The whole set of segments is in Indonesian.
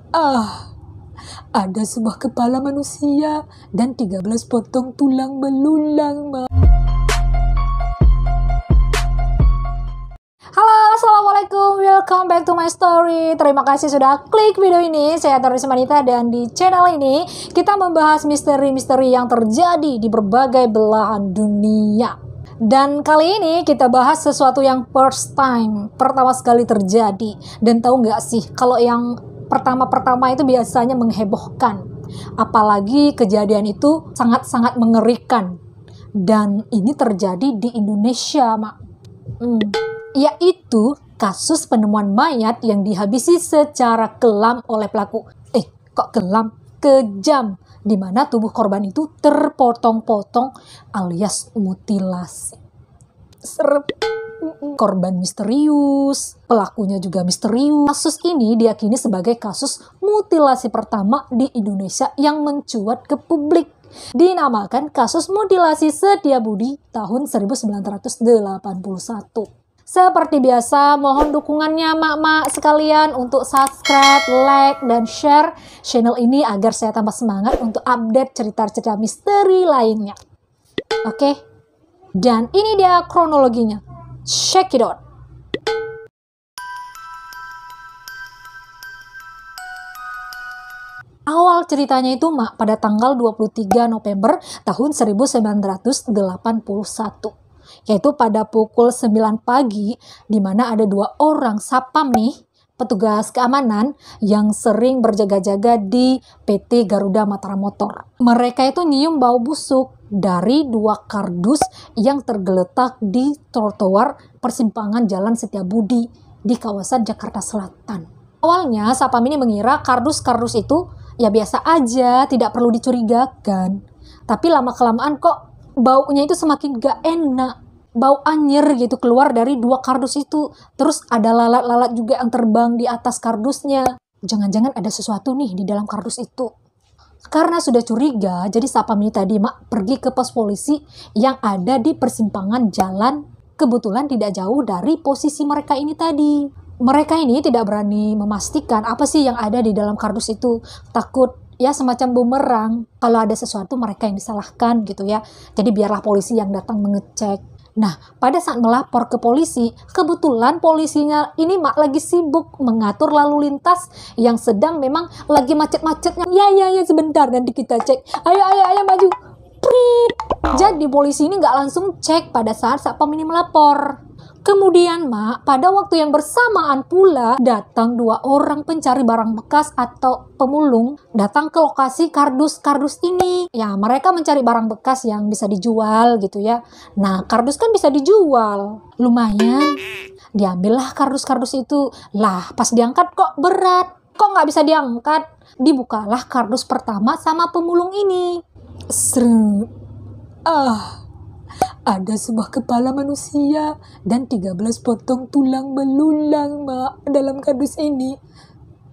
Ah, ada sebuah kepala manusia dan 13 potong tulang belulang, Ma. Halo, assalamualaikum, welcome back to my story. Terima kasih sudah klik video ini. Saya Taurus Manita dan di channel ini kita membahas misteri-misteri yang terjadi di berbagai belahan dunia. Dan kali ini kita bahas sesuatu yang first time, pertama sekali terjadi. Dan tahu nggak sih, kalau yang pertama-pertama itu biasanya menghebohkan. Apalagi kejadian itu sangat-sangat mengerikan. Dan ini terjadi di Indonesia, Mak. Yaitu kasus penemuan mayat yang dihabisi secara kelam oleh pelaku. Kok kelam? Kejam. Di mana tubuh korban itu terpotong-potong alias mutilasi. Serem. Korban misterius, pelakunya juga misterius. Kasus ini diyakini sebagai kasus mutilasi pertama di Indonesia yang mencuat ke publik. Dinamakan kasus mutilasi Setiabudi tahun 1981. Seperti biasa, mohon dukungannya mak-mak sekalian untuk subscribe, like, dan share channel ini agar saya tambah semangat untuk update cerita-cerita misteri lainnya. Oke? Dan ini dia kronologinya. Check it out. Awal ceritanya itu, Mak, pada tanggal 23 November tahun 1981. Yaitu pada pukul 9 pagi, di mana ada 2 orang sapam nih, petugas keamanan yang sering berjaga-jaga di PT Garuda Mataram Motor. Mereka itu nyium bau busuk dari 2 kardus yang tergeletak di trotoar persimpangan Jalan Setiabudi di kawasan Jakarta Selatan. Awalnya sapam ini mengira kardus-kardus itu ya biasa aja, tidak perlu dicurigakan. Tapi lama-kelamaan kok baunya itu semakin gak enak. Bau anjir gitu keluar dari 2 kardus itu. Terus ada lalat-lalat juga yang terbang di atas kardusnya. Jangan-jangan ada sesuatu nih di dalam kardus itu. Karena sudah curiga, jadi sapam ini tadi, Mak, pergi ke pos polisi yang ada di persimpangan jalan. Kebetulan tidak jauh dari posisi mereka ini tadi. Mereka ini tidak berani memastikan apa sih yang ada di dalam kardus itu. Takut ya semacam bumerang. Kalau ada sesuatu mereka yang disalahkan gitu ya. Jadi biarlah polisi yang datang mengecek. Nah, pada saat melapor ke polisi, kebetulan polisinya ini, Mak, lagi sibuk mengatur lalu lintas yang sedang memang lagi macet-macetnya. Ya, sebentar nanti kita cek. Ayo maju. Prit. Jadi polisi ini nggak langsung cek pada saat sapam ini melapor. Kemudian, Mak, pada waktu yang bersamaan pula datang 2 orang pencari barang bekas atau pemulung datang ke lokasi kardus-kardus ini. Ya, mereka mencari barang bekas yang bisa dijual gitu ya. Nah, kardus kan bisa dijual. Lumayan. Diambillah kardus-kardus itu. Lah, pas diangkat kok berat. Kok nggak bisa diangkat? Dibukalah kardus pertama sama pemulung ini. Seret. Ada sebuah kepala manusia dan 13 potong tulang belulang, Mak, dalam kardus ini.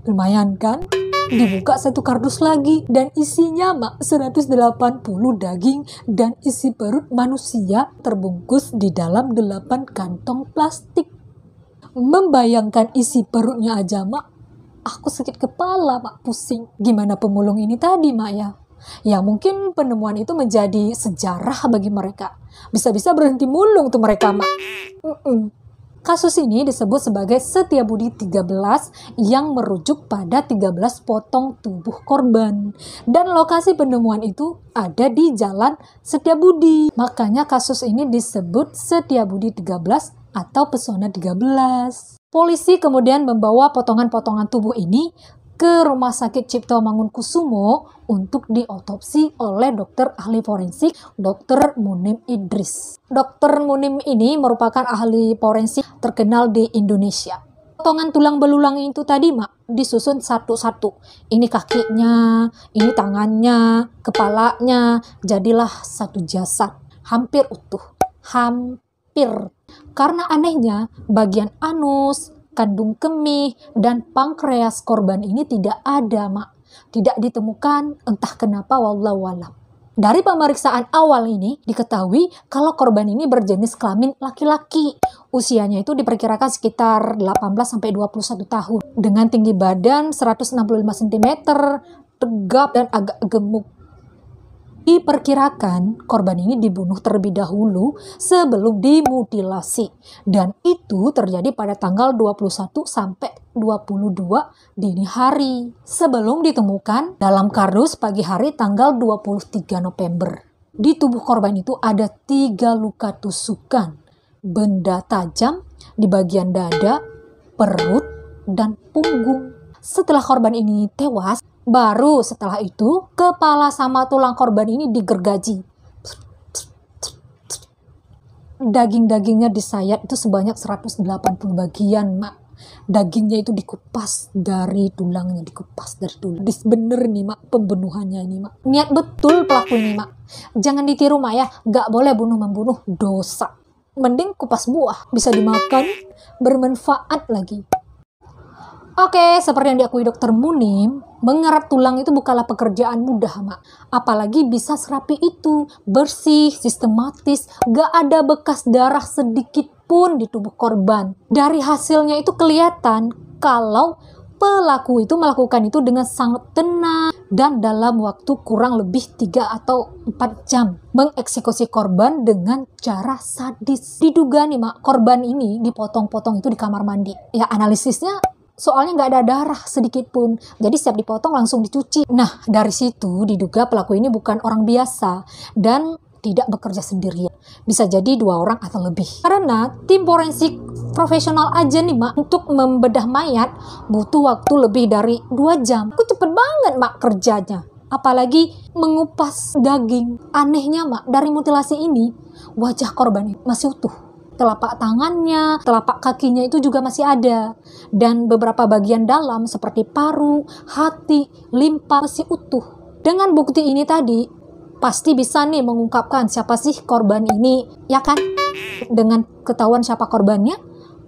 Lumayan kan? Dibuka satu kardus lagi dan isinya, Mak, 180 daging dan isi perut manusia terbungkus di dalam 8 kantong plastik. Membayangkan isi perutnya aja, Mak, aku sakit kepala, Mak, pusing. Gimana pemulung ini tadi, Mak, ya? Ya mungkin penemuan itu menjadi sejarah bagi mereka. Bisa-bisa berhenti mulung tuh mereka, Mak. Kasus ini disebut sebagai Setiabudi 13 yang merujuk pada 13 potong tubuh korban. Dan lokasi penemuan itu ada di Jalan Setiabudi. Makanya kasus ini disebut Setiabudi 13 atau Pesona 13. Polisi kemudian membawa potongan-potongan tubuh ini ke Rumah Sakit Cipto Mangunkusumo untuk diotopsi oleh dokter ahli forensik Dr. Munim Idris. Dr. Munim ini merupakan ahli forensik terkenal di Indonesia. Potongan tulang belulang itu tadi, Mak, disusun satu-satu. Ini kakinya, ini tangannya, kepalanya, jadilah satu jasad. Hampir utuh. Hampir. Karena anehnya, bagian anus, kandung kemih, dan pankreas korban ini tidak ada, Mak. Tidak ditemukan, entah kenapa, wallahu alam. Dari pemeriksaan awal ini diketahui kalau korban ini berjenis kelamin laki-laki. Usianya itu diperkirakan sekitar 18-21 tahun. Dengan tinggi badan 165 cm, tegap dan agak gemuk. Diperkirakan korban ini dibunuh terlebih dahulu sebelum dimutilasi. Dan itu terjadi pada tanggal 21 sampai 22 dini hari. Sebelum ditemukan dalam kardus pagi hari tanggal 23 November. Di tubuh korban itu ada 3 luka tusukan, benda tajam di bagian dada, perut, dan punggung. Setelah korban ini tewas, baru setelah itu, kepala sama tulang korban ini digergaji. Daging-dagingnya disayat itu sebanyak 180 bagian, Mak. Dagingnya itu dikupas dari tulangnya, dikupas dari tulang. Bener nih, Mak, pembunuhannya ini, Mak. Niat betul pelaku ini, Mak. Jangan ditiru, Mak, ya. Gak boleh bunuh-membunuh, dosa. Mending kupas buah, bisa dimakan, bermanfaat lagi. Oke, seperti yang diakui dokter Munim, mengerat tulang itu bukanlah pekerjaan mudah, Mak. Apalagi bisa serapi itu, bersih, sistematis, gak ada bekas darah sedikit pun di tubuh korban. Dari hasilnya itu kelihatan kalau pelaku itu melakukan itu dengan sangat tenang dan dalam waktu kurang lebih 3 atau 4 jam. Mengeksekusi korban dengan cara sadis. Diduga nih, Mak, korban ini dipotong-potong itu di kamar mandi. Ya, analisisnya soalnya nggak ada darah sedikit pun, jadi siap dipotong langsung dicuci. Nah, dari situ diduga pelaku ini bukan orang biasa dan tidak bekerja sendirian. Bisa jadi 2 orang atau lebih. Karena tim forensik profesional aja nih, Mak, untuk membedah mayat butuh waktu lebih dari 2 jam. Aku cepet banget, Mak, kerjanya. Apalagi mengupas daging. Anehnya, Mak, dari mutilasi ini, wajah korban masih utuh. Telapak tangannya, telapak kakinya itu juga masih ada. Dan beberapa bagian dalam seperti paru, hati, limpa masih utuh. Dengan bukti ini tadi, pasti bisa nih mengungkapkan siapa sih korban ini, ya kan? Dengan ketahuan siapa korbannya,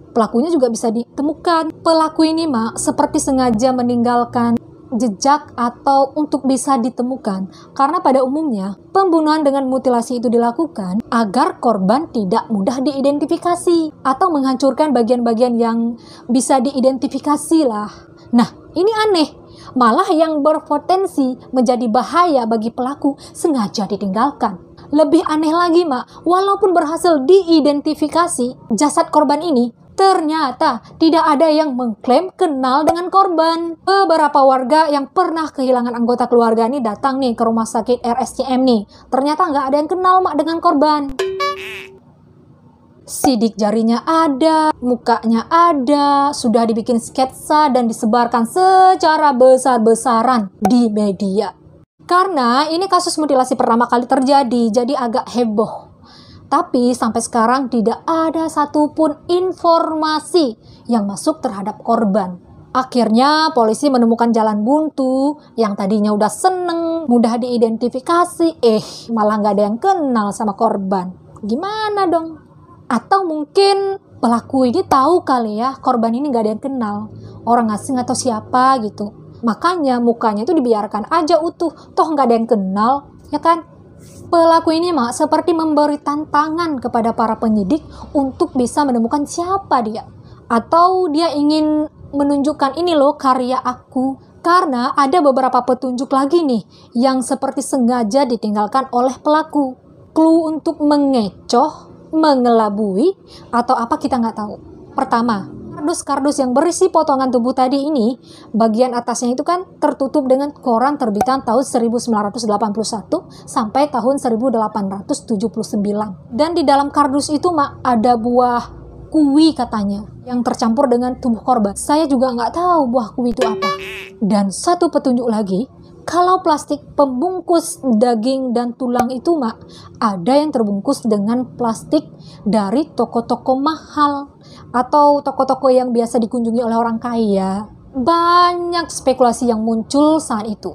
pelakunya juga bisa ditemukan. Pelaku ini, Mak, seperti sengaja meninggalkan jejak atau untuk bisa ditemukan, karena pada umumnya pembunuhan dengan mutilasi itu dilakukan agar korban tidak mudah diidentifikasi atau menghancurkan bagian-bagian yang bisa diidentifikasi lah. Nah, ini aneh, malah yang berpotensi menjadi bahaya bagi pelaku sengaja ditinggalkan. Lebih aneh lagi, Mak, walaupun berhasil diidentifikasi jasad korban ini, ternyata tidak ada yang mengklaim kenal dengan korban. Beberapa warga yang pernah kehilangan anggota keluarga ini datang nih ke rumah sakit RSCM nih. Ternyata nggak ada yang kenal, Mak, dengan korban. Sidik jarinya ada, mukanya ada, sudah dibikin sketsa dan disebarkan secara besar-besaran di media. Karena ini kasus mutilasi pertama kali terjadi, jadi agak heboh. Tapi sampai sekarang tidak ada satupun informasi yang masuk terhadap korban. Akhirnya polisi menemukan jalan buntu yang tadinya udah seneng, mudah diidentifikasi, malah nggak ada yang kenal sama korban. Gimana dong? Atau mungkin pelaku ini tahu kali ya korban ini nggak ada yang kenal, orang asing atau siapa gitu. Makanya mukanya itu dibiarkan aja utuh, toh nggak ada yang kenal, ya kan? Pelaku ini, Mak, seperti memberi tantangan kepada para penyidik untuk bisa menemukan siapa dia. Atau dia ingin menunjukkan ini loh karya aku. Karena ada beberapa petunjuk lagi nih yang seperti sengaja ditinggalkan oleh pelaku. Clue untuk mengecoh, mengelabui, atau apa kita nggak tahu. Pertama, kardus-kardus yang berisi potongan tubuh tadi ini, bagian atasnya itu kan tertutup dengan koran terbitan tahun 1981 sampai tahun 1879. Dan di dalam kardus itu, Mak, ada buah kuwi katanya yang tercampur dengan tubuh korban. Saya juga nggak tahu buah kuwi itu apa. Dan satu petunjuk lagi, kalau plastik pembungkus daging dan tulang itu, Mak, ada yang terbungkus dengan plastik dari toko-toko mahal atau toko-toko yang biasa dikunjungi oleh orang kaya. Banyak spekulasi yang muncul saat itu.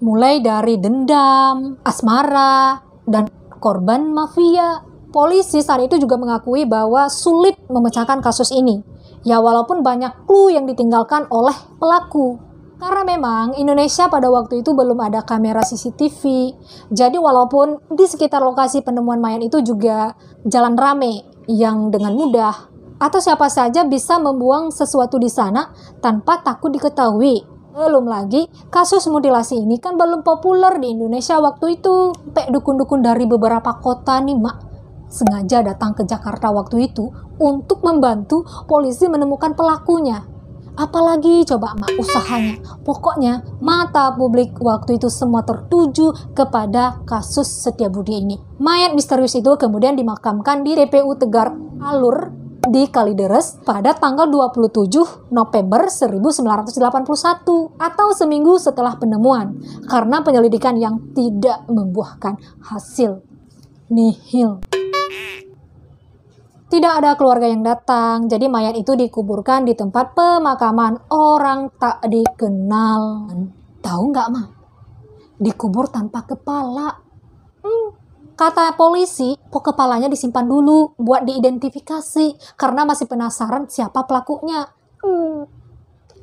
Mulai dari dendam, asmara, dan korban mafia. Polisi saat itu juga mengakui bahwa sulit memecahkan kasus ini. Ya, walaupun banyak clue yang ditinggalkan oleh pelaku. Karena memang Indonesia pada waktu itu belum ada kamera CCTV. Jadi walaupun di sekitar lokasi penemuan mayat itu juga jalan rame yang dengan mudah atau siapa saja bisa membuang sesuatu di sana tanpa takut diketahui. Belum lagi kasus mutilasi ini kan belum populer di Indonesia waktu itu. Sampai dukun-dukun dari beberapa kota nih mak sengaja datang ke Jakarta waktu itu untuk membantu polisi menemukan pelakunya. Apalagi coba mak usahanya. Pokoknya mata publik waktu itu semua tertuju kepada kasus Setiabudi ini. Mayat misterius itu kemudian dimakamkan di TPU Tegar Alur di Kalideres pada tanggal 27 November 1981 atau seminggu setelah penemuan karena penyelidikan yang tidak membuahkan hasil. Nihil. Tidak ada keluarga yang datang, jadi mayat itu dikuburkan di tempat pemakaman orang tak dikenal. Tahu nggak, Ma? Dikubur tanpa kepala. Kata polisi, kepalanya disimpan dulu buat diidentifikasi karena masih penasaran siapa pelakunya.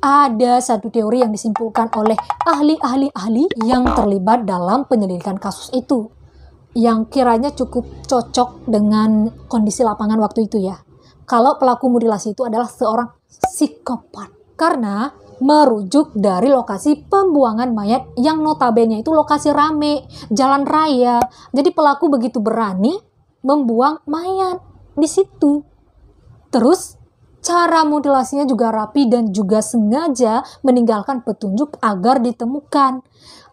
Ada satu teori yang disimpulkan oleh ahli-ahli yang terlibat dalam penyelidikan kasus itu, yang kiranya cukup cocok dengan kondisi lapangan waktu itu ya. Kalau pelaku mutilasi itu adalah seorang psikopat. Karena merujuk dari lokasi pembuangan mayat yang notabene itu lokasi rame, jalan raya. Jadi pelaku begitu berani membuang mayat di situ. Terus cara mutilasinya juga rapi dan juga sengaja meninggalkan petunjuk agar ditemukan.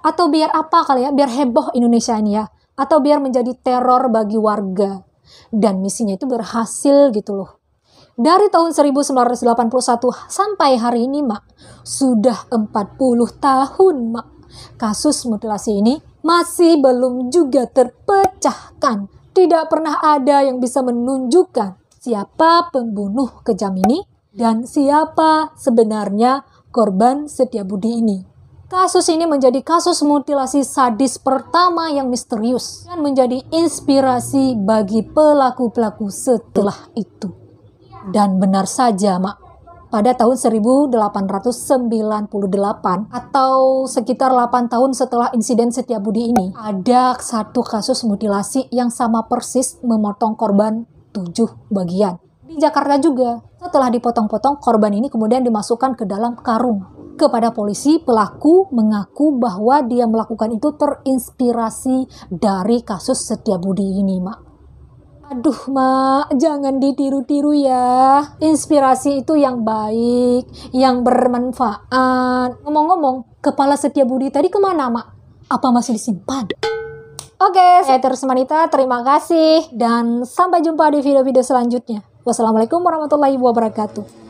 Atau biar apa kali ya, biar heboh Indonesia ini ya. Atau biar menjadi teror bagi warga. Dan misinya itu berhasil gitu loh. Dari tahun 1981 sampai hari ini, Mak, sudah 40 tahun, Mak. Kasus mutilasi ini masih belum juga terpecahkan. Tidak pernah ada yang bisa menunjukkan siapa pembunuh kejam ini dan siapa sebenarnya korban Setiabudi ini. Kasus ini menjadi kasus mutilasi sadis pertama yang misterius dan menjadi inspirasi bagi pelaku-pelaku setelah itu. Dan benar saja, Mak, pada tahun 1898 atau sekitar 8 tahun setelah insiden Setiabudi ini, ada satu kasus mutilasi yang sama persis memotong korban 7 bagian. Di Jakarta juga, setelah dipotong-potong, korban ini kemudian dimasukkan ke dalam karung. Kepada polisi, pelaku mengaku bahwa dia melakukan itu terinspirasi dari kasus Setiabudi ini, Mak. Aduh, Mak, jangan ditiru-tiru ya. Inspirasi itu yang baik, yang bermanfaat. Ngomong-ngomong, kepala Setiabudi tadi kemana, Mak? Apa masih disimpan? Oke, saya Terus Manita, terima kasih. Dan sampai jumpa di video-video selanjutnya. Wassalamualaikum warahmatullahi wabarakatuh.